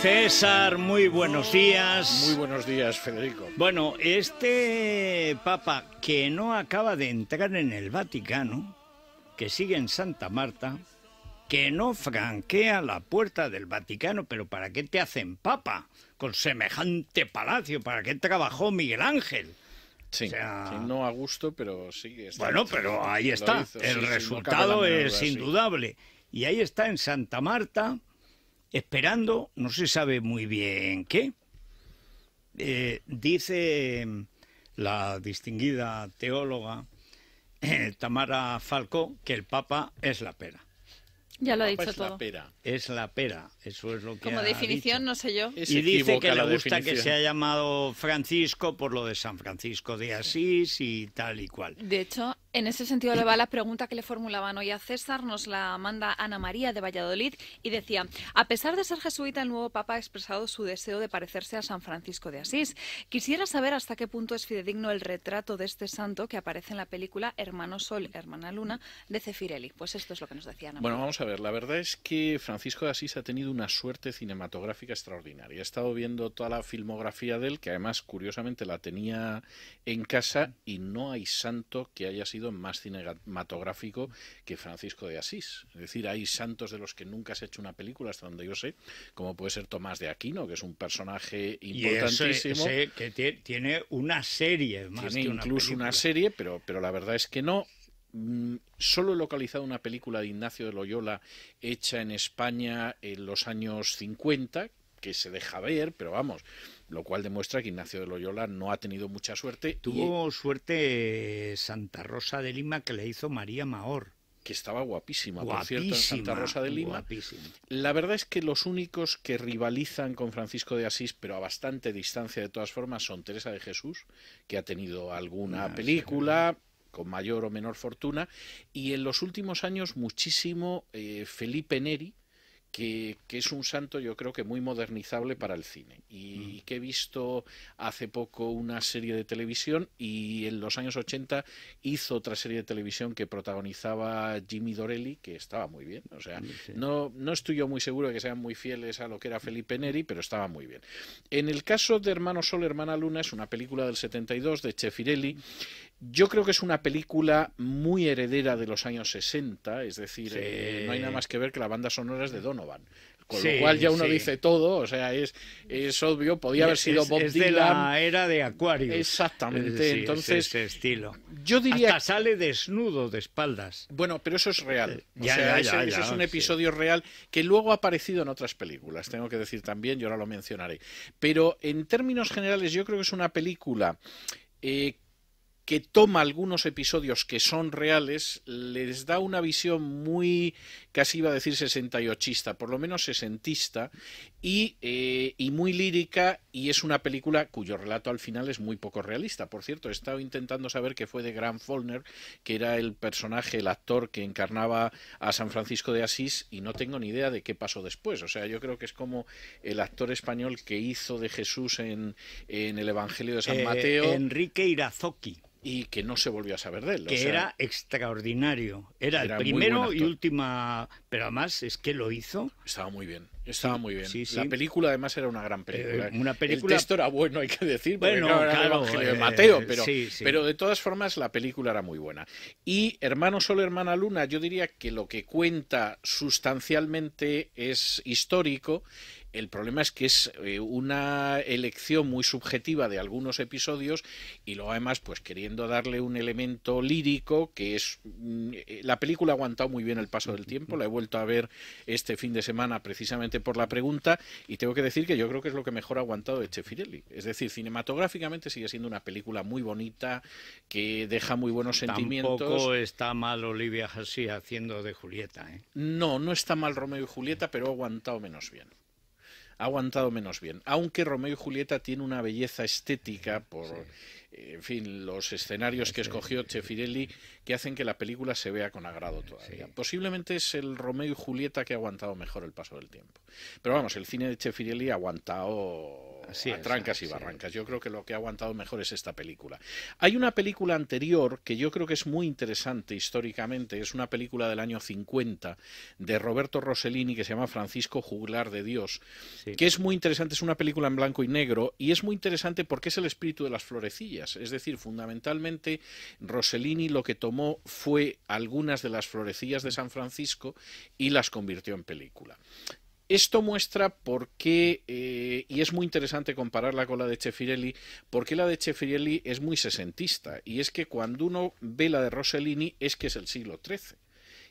César, muy buenos días. Muy buenos días, Federico. Bueno, este Papa que no acaba de entrar en el Vaticano, que sigue en Santa Marta, que no franquea la puerta del Vaticano, pero ¿para qué te hacen Papa con semejante palacio? ¿Para qué trabajó Miguel Ángel? Sí, o sea, que no a gusto, pero sí. Bueno, pero ahí está, el resultado es indudable. Y ahí está en Santa Marta, esperando, no se sabe muy bien qué. Dice la distinguida teóloga Tamara Falcó que el Papa es la pera. Ya lo ha dicho es todo. La pera. Es la pera, eso es lo que Como ha definición, dicho. no sé yo. Y dice que le gusta que se haya llamado Francisco por lo de San Francisco de Asís y tal y cual. De hecho, en ese sentido le va la pregunta que le formulaban hoy a César, nos la manda Ana María de Valladolid y decía: a pesar de ser jesuita, el nuevo Papa ha expresado su deseo de parecerse a San Francisco de Asís. Quisiera saber hasta qué punto es fidedigno el retrato de este santo que aparece en la película Hermano Sol, Hermana Luna de Zeffirelli. Pues esto es lo que nos decía Ana María. Bueno, vamos a ver, la verdad es que Francisco de Asís ha tenido una suerte cinematográfica extraordinaria. He estado viendo toda la filmografía de él, que además curiosamente la tenía en casa, y no hay santo que haya sido más cinematográfico que Francisco de Asís. Es decir, hay santos de los que nunca se ha hecho una película, hasta donde yo sé, como puede ser Tomás de Aquino, que es un personaje importantísimo. Y ese que tiene una serie más tiene que una incluso película. una serie, pero la verdad es que no. Solo he localizado una película de Ignacio de Loyola hecha en España en los años 50, que se deja ver, pero vamos, lo cual demuestra que Ignacio de Loyola no ha tenido mucha suerte. Tuvo suerte Santa Rosa de Lima, que le hizo María Mahor. Que estaba guapísima, por cierto, en Santa Rosa de Lima. Guapísima. La verdad es que los únicos que rivalizan con Francisco de Asís, pero a bastante distancia de todas formas, son Teresa de Jesús, que ha tenido alguna película con mayor o menor fortuna, y en los últimos años muchísimo Felipe Neri, que es un santo yo creo que muy modernizable para el cine, y que he visto hace poco una serie de televisión, y en los años 80 hizo otra serie de televisión que protagonizaba Jimmy Dorelli, que estaba muy bien. O sea, no estoy yo muy seguro de que sean muy fieles a lo que era Felipe Neri, pero estaba muy bien. En el caso de Hermano Sol, Hermana Luna, es una película del 72 de Zeffirelli. Yo creo que es una película muy heredera de los años 60, es decir, no hay nada más que ver que la banda sonora es de Donovan, con lo cual ya uno dice todo, o sea, es obvio, podía haber sido Bob Dylan. De la era de Aquarius. Exactamente, entonces ese estilo. Yo diría hasta sale desnudo de espaldas. Bueno, pero eso es real. Ese es un episodio real que luego ha aparecido en otras películas, tengo que decir también, yo ahora lo mencionaré. Pero en términos generales yo creo que es una película que toma algunos episodios que son reales, les da una visión muy, casi iba a decir 68ista, por lo menos sesentista, y muy lírica, y es una película cuyo relato al final es muy poco realista. Por cierto, he estado intentando saber qué fue de Grant Faulkner, que era el personaje, el actor que encarnaba a San Francisco de Asís, y no tengo ni idea de qué pasó después. O sea, yo creo que es como el actor español que hizo de Jesús en el Evangelio de San Mateo. Enrique Irazoqui. Y que no se volvió a saber de él. Que era extraordinario. Era el primero y última... Pero además es que lo hizo... Estaba muy bien. Estaba muy bien. Sí. La película además era una gran película. El texto era bueno, hay que decir, porque bueno, era el Evangelio de Mateo, pero de todas formas la película era muy buena. Y Hermano Sol, Hermana Luna, yo diría que lo que cuenta sustancialmente es histórico. El problema es que es una elección muy subjetiva de algunos episodios, y luego además pues queriendo darle un elemento lírico que es... La película ha aguantado muy bien el paso del tiempo, la he vuelto a ver este fin de semana precisamente por la pregunta, y tengo que decir que yo creo que es lo que mejor ha aguantado de Zeffirelli. Es decir, cinematográficamente sigue siendo una película muy bonita, que deja muy buenos sentimientos. Tampoco está mal Olivia Hussey haciendo de Julieta, ¿eh? No está mal Romeo y Julieta, pero ha aguantado menos bien. Aunque Romeo y Julieta tiene una belleza estética en fin, los escenarios que escogió Zeffirelli, que hacen que la película se vea con agrado todavía. Posiblemente es el Romeo y Julieta que ha aguantado mejor el paso del tiempo. Pero vamos, el cine de Zeffirelli ha aguantado a trancas y barrancas. Yo creo que lo que ha aguantado mejor es esta película. Hay una película anterior que yo creo que es muy interesante históricamente, es una película del año 50 de Roberto Rossellini que se llama Francisco Juglar de Dios, que es muy interesante, es una película en blanco y negro y es muy interesante porque es el espíritu de las florecillas, es decir, fundamentalmente Rossellini lo que tomó fue algunas de las florecillas de San Francisco y las convirtió en película. Esto muestra por qué, y es muy interesante compararla con la de Zeffirelli, porque la de Zeffirelli es muy sesentista, y es que cuando uno ve la de Rossellini es que es el siglo XIII.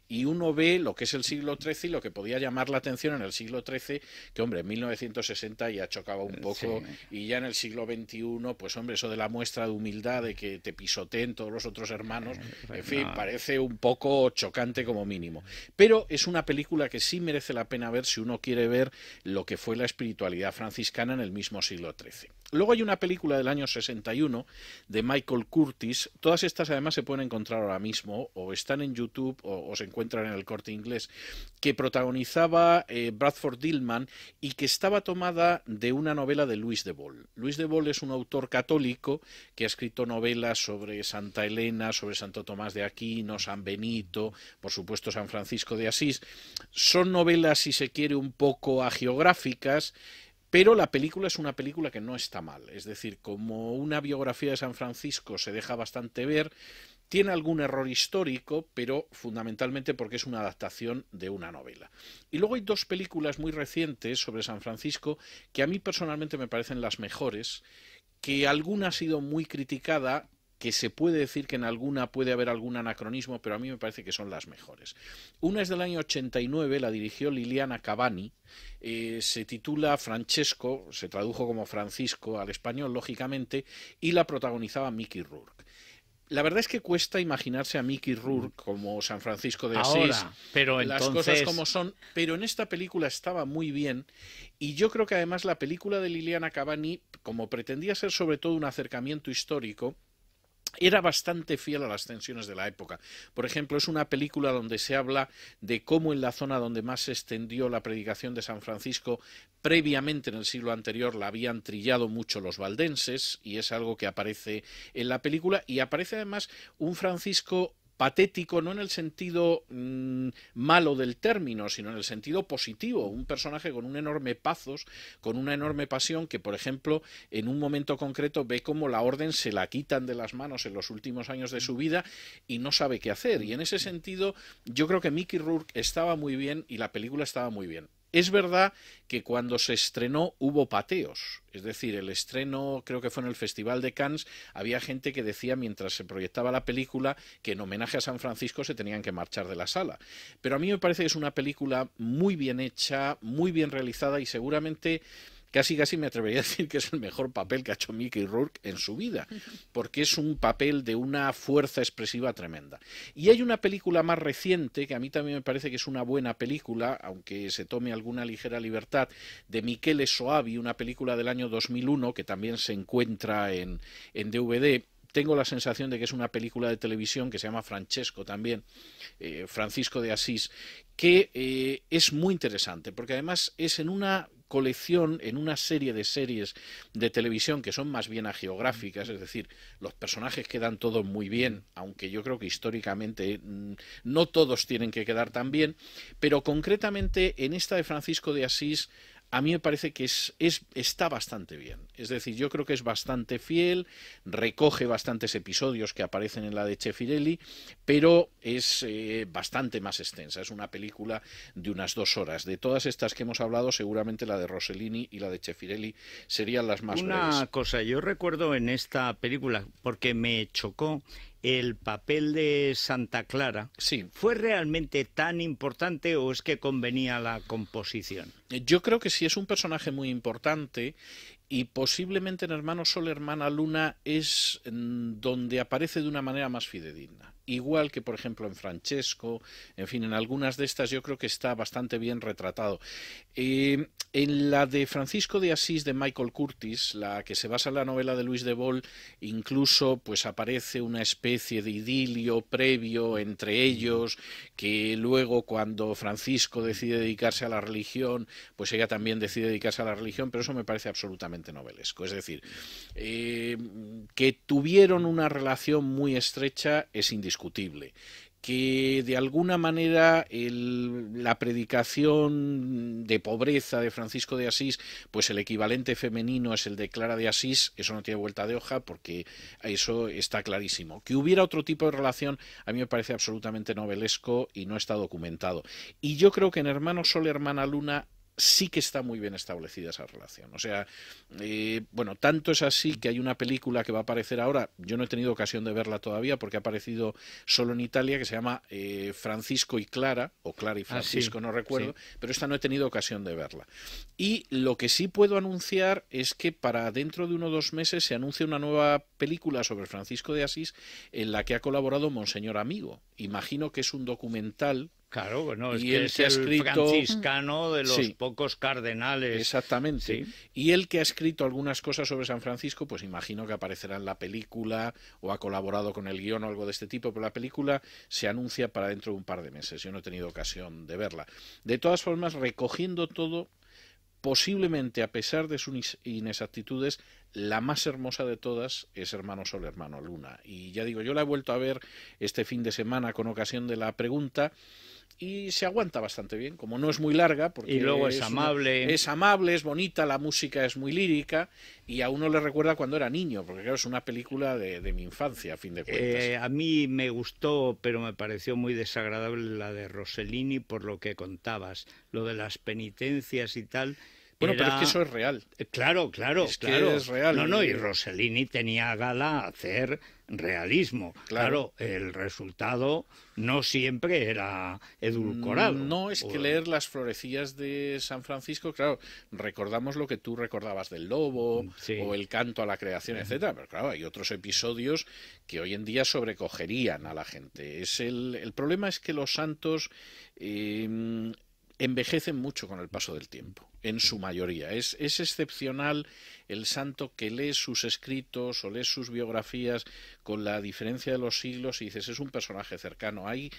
Y uno ve lo que es el siglo XIII y lo que podía llamar la atención en el siglo XIII, que hombre, en 1960 ya chocaba un poco, y ya en el siglo XXI, pues hombre, eso de la muestra de humildad, de que te pisoteen todos los otros hermanos, en fin, parece un poco chocante como mínimo. Pero es una película que sí merece la pena ver si uno quiere ver lo que fue la espiritualidad franciscana en el mismo siglo XIII. Luego hay una película del año 61 de Michael Curtis. Todas estas además se pueden encontrar ahora mismo, o están en YouTube o se encuentran en el Corte Inglés, que protagonizaba Bradford Dillman y que estaba tomada de una novela de Louis de Wohl. Louis de Wohl es un autor católico que ha escrito novelas sobre Santa Elena, sobre Santo Tomás de Aquino, San Benito, por supuesto San Francisco de Asís. Son novelas, si se quiere, un poco hagiográficas, pero la película es una película que no está mal. Es decir, como una biografía de San Francisco se deja bastante ver, tiene algún error histórico, pero fundamentalmente porque es una adaptación de una novela. Y luego hay dos películas muy recientes sobre San Francisco que a mí personalmente me parecen las mejores, que alguna ha sido muy criticada, que se puede decir que en alguna puede haber algún anacronismo, pero a mí me parece que son las mejores. Una es del año 89, la dirigió Liliana Cavani, se titula Francesco, se tradujo como Francisco al español, lógicamente, y la protagonizaba Mickey Rourke. La verdad es que cuesta imaginarse a Mickey Rourke como San Francisco de Asís, ahora, pero las entonces... cosas como son, pero en esta película estaba muy bien, y yo creo que además la película de Liliana Cavani, como pretendía ser sobre todo un acercamiento histórico, era bastante fiel a las tensiones de la época. Por ejemplo, es una película donde se habla de cómo en la zona donde más se extendió la predicación de San Francisco, previamente en el siglo anterior la habían trillado mucho los valdenses, y es algo que aparece en la película, y aparece además un Francisco patético, no en el sentido malo del término, sino en el sentido positivo, un personaje con un enorme pathos, con una enorme pasión, que por ejemplo en un momento concreto ve cómo la orden se la quitan de las manos en los últimos años de su vida y no sabe qué hacer, y en ese sentido yo creo que Mickey Rourke estaba muy bien y la película estaba muy bien. Es verdad que cuando se estrenó hubo pateos, es decir, el estreno creo que fue en el Festival de Cannes, había gente que decía mientras se proyectaba la película que en homenaje a San Francisco se tenían que marchar de la sala. Pero a mí me parece que es una película muy bien hecha, muy bien realizada y seguramente... Casi me atrevería a decir que es el mejor papel que ha hecho Mickey Rourke en su vida, porque es un papel de una fuerza expresiva tremenda. Y hay una película más reciente, que a mí también me parece que es una buena película, aunque se tome alguna ligera libertad, de Michele Soavi, una película del año 2001, que también se encuentra en DVD. Tengo la sensación de que es una película de televisión que se llama Francesco también, Francisco de Asís, que es muy interesante, porque además es en una colección, en una serie de series de televisión que son más bien hagiográficas, es decir, los personajes quedan todos muy bien, aunque yo creo que históricamente no todos tienen que quedar tan bien, pero concretamente en esta de Francisco de Asís a mí me parece que está bastante bien. Es decir, yo creo que es bastante fiel, recoge bastantes episodios que aparecen en la de Zeffirelli, pero es bastante más extensa. Es una película de unas 2 horas. De todas estas que hemos hablado, seguramente la de Rossellini y la de Zeffirelli serían las más breves. Una cosa, yo recuerdo en esta película, porque me chocó, el papel de Santa Clara. Sí. ¿Fue realmente tan importante o es que convenía la composición? Yo creo que sí es un personaje muy importante y posiblemente en Hermano Sol, Hermana Luna es donde aparece de una manera más fidedigna. igual que por ejemplo en Francesco, en fin, en algunas de estas yo creo que está bastante bien retratado. En la de Francisco de Asís de Michael Curtis, la que se basa en la novela de Luis de Bol, incluso pues aparece una especie de idilio previo entre ellos, que luego cuando Francisco decide dedicarse a la religión, pues ella también decide dedicarse a la religión, pero eso me parece absolutamente novelesco. Es decir, que tuvieron una relación muy estrecha es indiscutible. Que de alguna manera la predicación de pobreza de Francisco de Asís, pues el equivalente femenino es el de Clara de Asís, eso no tiene vuelta de hoja porque eso está clarísimo. Que hubiera otro tipo de relación a mí me parece absolutamente novelesco y no está documentado. Y yo creo que en Hermano Sol, Hermana Luna sí que está muy bien establecida esa relación. O sea, bueno, tanto es así que hay una película que va a aparecer ahora, yo no he tenido ocasión de verla todavía porque ha aparecido solo en Italia, que se llama Francisco y Clara, o Clara y Francisco, no recuerdo, pero esta no he tenido ocasión de verla. Y lo que sí puedo anunciar es que para dentro de 1 o 2 meses se anuncia una nueva película sobre Francisco de Asís en la que ha colaborado Monseñor Amigo. Imagino que es un documental. Claro, bueno, es y que él es que ha el escrito franciscano de los pocos cardenales. Exactamente. Sí. Y él que ha escrito algunas cosas sobre San Francisco, pues imagino que aparecerá en la película o ha colaborado con el guión o algo de este tipo, pero la película se anuncia para dentro de un par de meses. Yo no he tenido ocasión de verla. De todas formas, recogiendo todo, posiblemente a pesar de sus inexactitudes, la más hermosa de todas es Hermano Sol, Hermano Luna. Y ya digo, yo la he vuelto a ver este fin de semana con ocasión de la pregunta y se aguanta bastante bien, como no es muy larga, porque y luego es amable. Es amable, es bonita, la música es muy lírica y a uno le recuerda cuando era niño, porque claro, es una película de mi infancia, a fin de cuentas. A mí me gustó, pero me pareció muy desagradable la de Rossellini por lo que contabas, lo de las penitencias y tal. Bueno, pero es que eso es real. Claro, es que es real. No, y Rossellini tenía gala hacer realismo. Claro, el resultado no siempre era edulcorado. No, es que leer las florecillas de San Francisco, claro, recordamos lo que tú recordabas del lobo, o el canto a la creación, etcétera, pero claro, hay otros episodios que hoy en día sobrecogerían a la gente. El problema es que los santos envejecen mucho con el paso del tiempo, en su mayoría. Es excepcional el santo que lee sus escritos o lee sus biografías con la diferencia de los siglos y dices, es un personaje cercano. Hay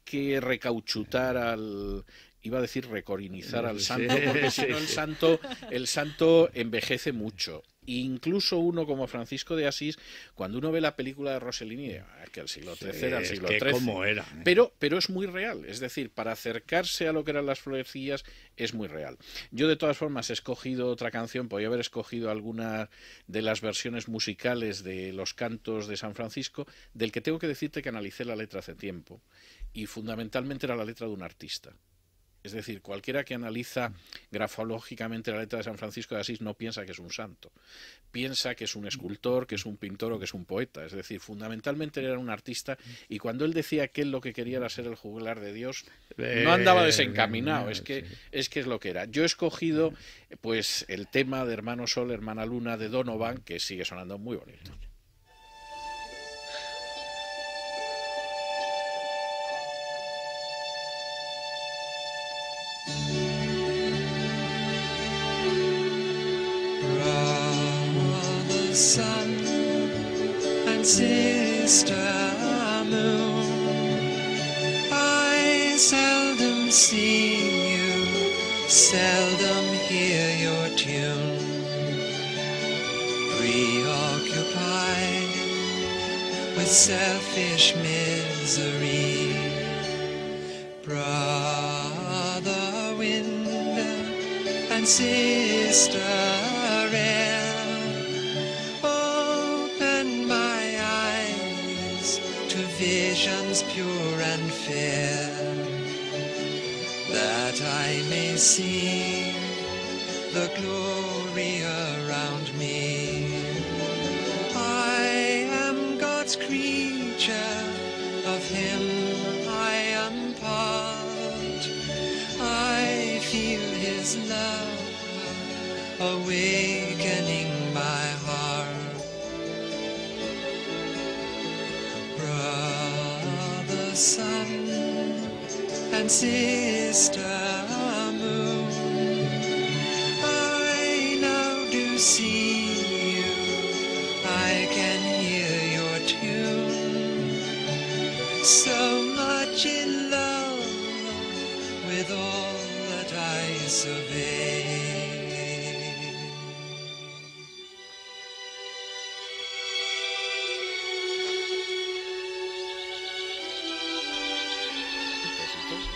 que recauchutar iba a decir recorinizar al santo, porque si no el santo envejece mucho. Incluso uno como Francisco de Asís, cuando uno ve la película de Rossellini, que el siglo XIII era el siglo XIII. ¿Cómo era? Pero es muy real, es decir, para acercarse a lo que eran las florecillas es muy real. Yo de todas formas he escogido otra canción, podría haber escogido alguna de las versiones musicales de los cantos de San Francisco, del que tengo que decirte que analicé la letra hace tiempo, y fundamentalmente era la letra de un artista. Es decir, cualquiera que analiza grafológicamente la letra de San Francisco de Asís no piensa que es un santo. Piensa que es un escultor, que es un pintor o que es un poeta. Es decir, fundamentalmente era un artista y cuando él decía que él lo que quería era ser el juglar de Dios, no andaba desencaminado. Es que es lo que era. Yo he escogido pues el tema de Hermano Sol, Hermana Luna de Donovan, que sigue sonando muy bonito. Sun and sister moon, I seldom see you, seldom hear your tune. Preoccupied with selfish misery, brother wind and sister air, visions pure and fair, that I may see the glory around me. I am God's creature, of Him I am part. I feel His love awakening my heart. and sister moon. I now do see you, I can hear your tune. So much in love with all that I survey.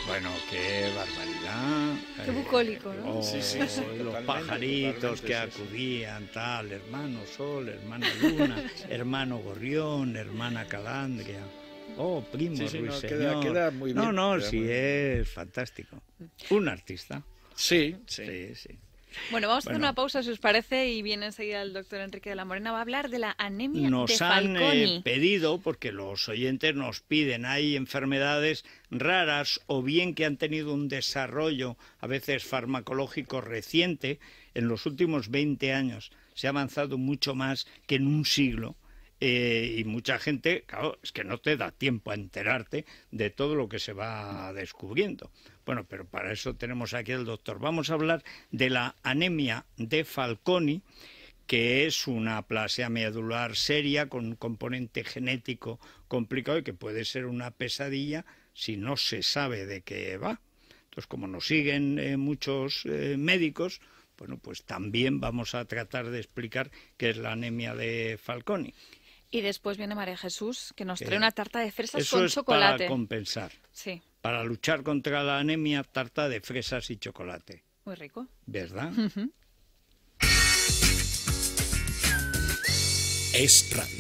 Bueno, qué barbaridad. Qué bucólico, ¿no? Oh, Sí, sí, sí, los totalmente, pajaritos que totalmente, sí, sí. acudían, tal, hermano Sol, hermana Luna, hermano Gorrión, hermana Calandria. Oh, primo Sí, sí, no, Ruiseñor. queda muy bien, No, queda sí, muy bien. es fantástico. Un artista. Sí, sí. Sí, sí. Bueno, vamos a hacer Bueno. una pausa, si os parece, y viene enseguida el doctor Enrique de la Morena. Va a hablar de la anemia Nos de han Fanconi. pedido, porque los oyentes nos piden, hay enfermedades raras o bien que han tenido un desarrollo a veces farmacológico reciente. En los últimos 20 años se ha avanzado mucho más que en un siglo. Y mucha gente, claro, es que no te da tiempo a enterarte de todo lo que se va descubriendo. Bueno, pero para eso tenemos aquí al doctor. Vamos a hablar de la anemia de Fanconi, que es una aplasia medular seria con un componente genético complicado y que puede ser una pesadilla si no se sabe de qué va. Entonces, como nos siguen muchos médicos, bueno, pues también vamos a tratar de explicar qué es la anemia de Fanconi. Y después viene María Jesús, que nos Que trae una tarta de fresas Eso con es chocolate. para compensar. Sí, Para luchar contra la anemia, tarta de fresas y chocolate. muy rico. ¿Verdad? Es Radio.